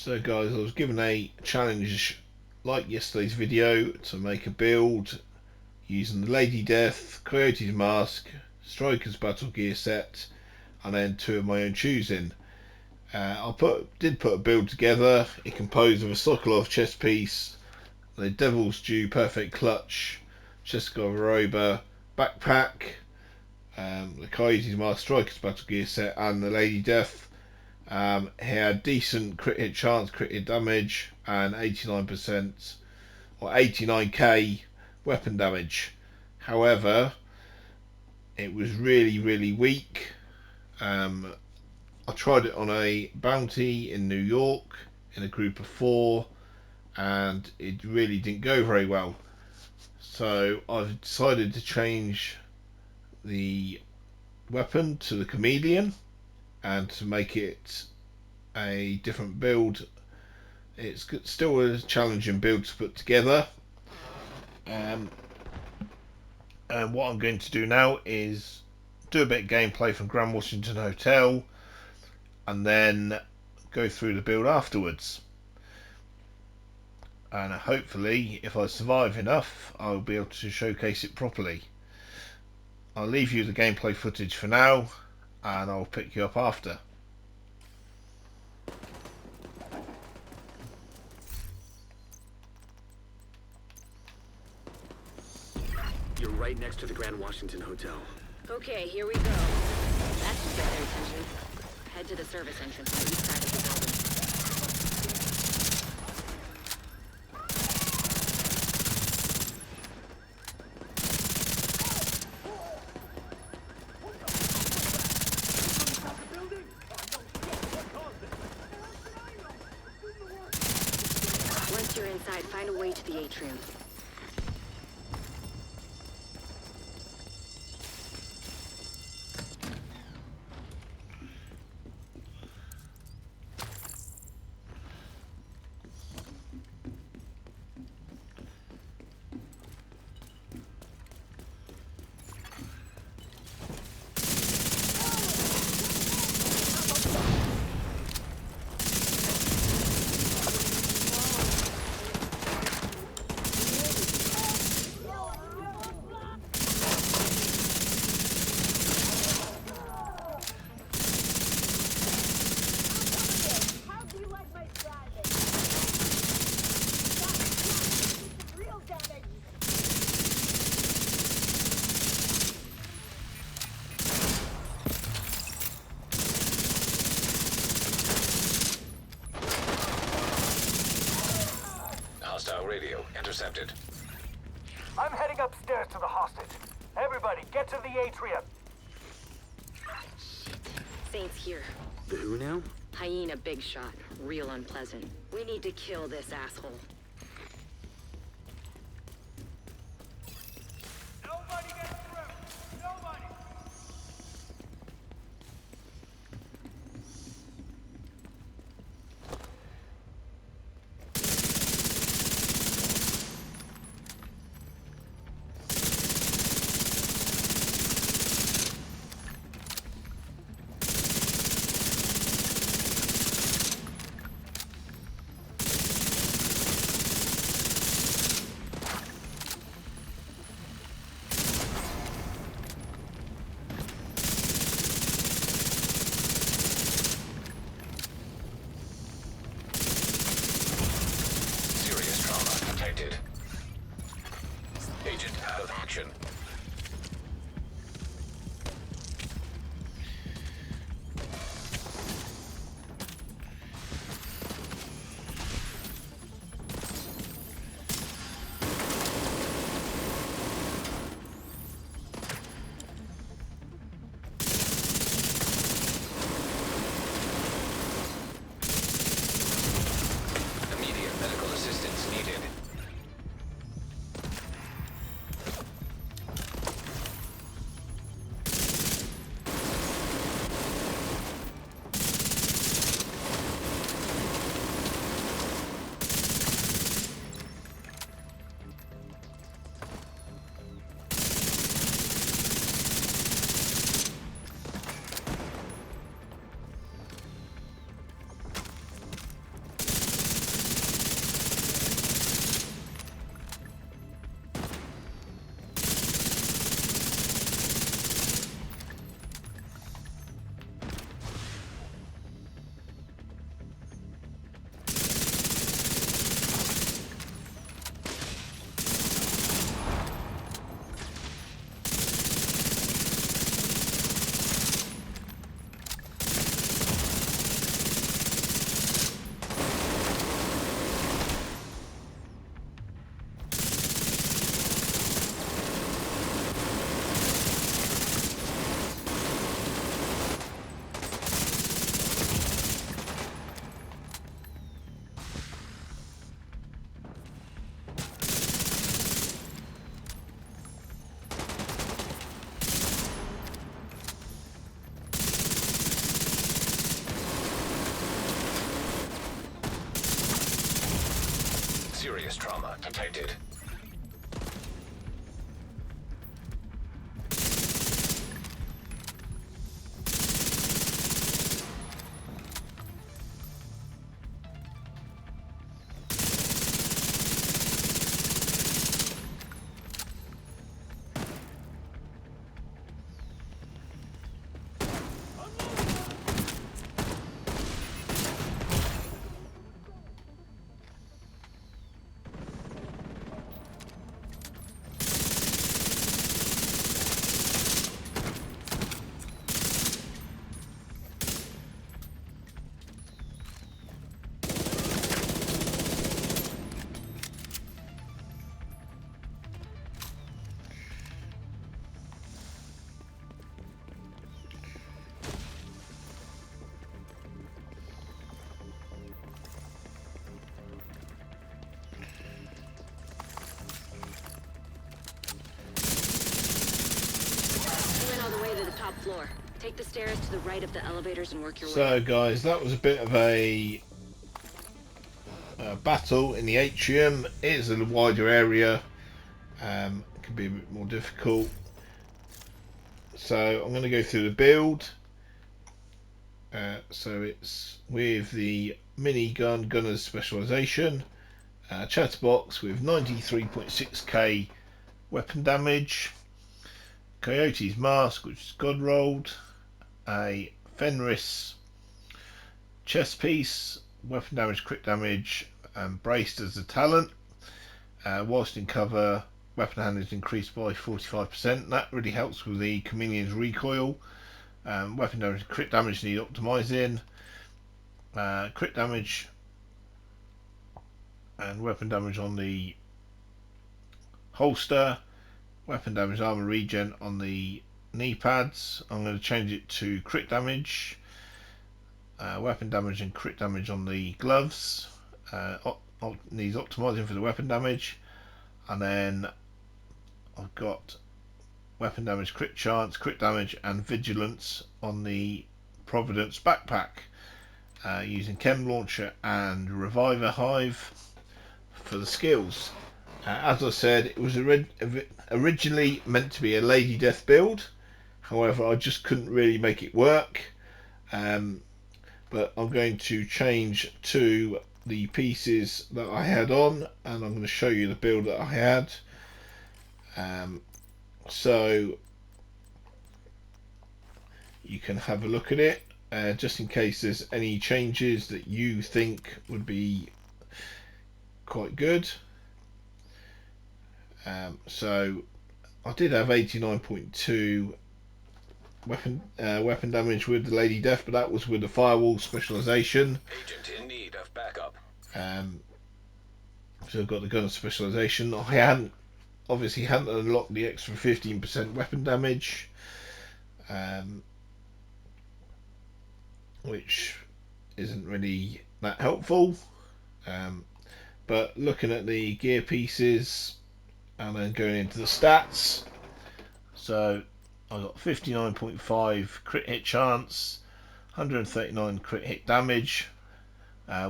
So guys, I was given a challenge like yesterday's video to make a build using the Lady Death, Coyote's mask, Striker's Battlegear set, and then two of my own choosing. Did put a build together. It composed of a Sokolov chest piece, the Devil's Due Perfect Clutch, Cheska backpack, the Coyote's mask, Striker's Battlegear set, and the Lady Death. He had decent crit hit chance, crit hit damage, and 89% or 89k weapon damage. However, it was really weak. I tried it on a bounty in New York in a group of 4, and it really didn't go very well. So I've decided to change the weapon to the Chameleon and to make it a different build. It's still a challenging build to put together, and what I'm going to do now is do a bit of gameplay from Grand Washington Hotel and then go through the build afterwards, and hopefully if I survive enough I'll be able to showcase it properly. I'll leave you the gameplay footage for now and I'll pick you up after. You're right next to the Grand Washington Hotel. Okay, here we go. That should get their attention. Head to the service entrance on the east side of the building. Once you're inside, find a way to the atrium. Hostile radio intercepted. I'm heading upstairs to the hostage. Everybody, get to the atrium. Saints here. The who now? Hyena big shot. Real unpleasant. We need to kill this asshole. Nobody get through! Nobody! Serious trauma detected. You went all the way to the top floor. Take the stairs to the right of the elevators and work your way So up. guys, that was a bit of a battle in the atrium. It is a wider area, it can be a bit more difficult. So I'm going to go through the build. So it's with the minigun gunner's specialisation, chatterbox with 93.6k weapon damage, Coyote's mask which is god rolled, a Fenris chest piece, weapon damage, crit damage, and braced as a talent. Whilst in cover, weapon handling is increased by 45%. That really helps with the Chameleon's recoil. Weapon damage, crit damage need optimising. Crit damage and weapon damage on the holster. Weapon damage, armor regen on the knee pads. I'm going to change it to crit damage. Weapon damage and crit damage on the gloves. Needs optimising for the weapon damage. And then I've got weapon damage, crit chance, crit damage and vigilance on the Providence backpack, using chem launcher and reviver hive for the skills. As I said, it was originally meant to be a Lady Death build, however I just couldn't really make it work, but I'm going to change to the pieces that I had on, and I'm going to show you the build that I had. So you can have a look at it, just in case there's any changes that you think would be quite good. So I did have 89.2 weapon damage with the Lady Death, but that was with the firewall specialisation. Agent in need of backup. So I've got the gunner specialisation. I obviously hadn't unlocked the extra 15% weapon damage, which isn't really that helpful. But looking at the gear pieces and then going into the stats, so I got 59.5 crit hit chance, 139 crit hit damage,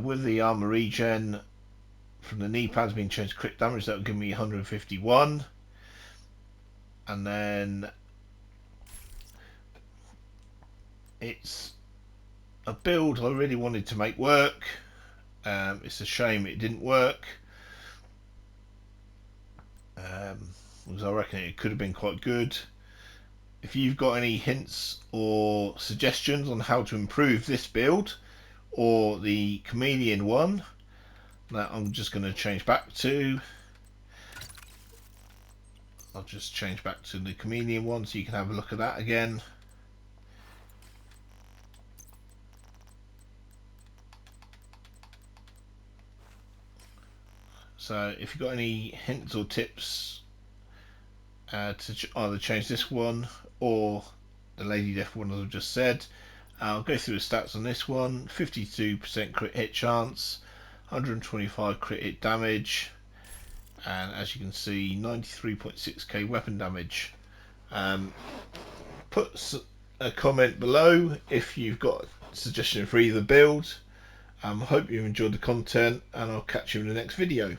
with the armor regen from the knee pads being changed to crit damage, that would give me 151. And then it's a build I really wanted to make work. It's a shame it didn't work, because I reckon it could have been quite good. If you've got any hints or suggestions on how to improve this build or the Chameleon one, that I'm just going to change back to. I'll just change back to the Chameleon one so you can have a look at that again. So if you've got any hints or tips to either change this one or the Lady Death one as I've just said, I'll go through the stats on this one. 52% crit hit chance, 125 crit hit damage, and as you can see 93.6k weapon damage. Put a comment below if you've got a suggestion for either build. Hope you've enjoyed the content, and I'll catch you in the next video.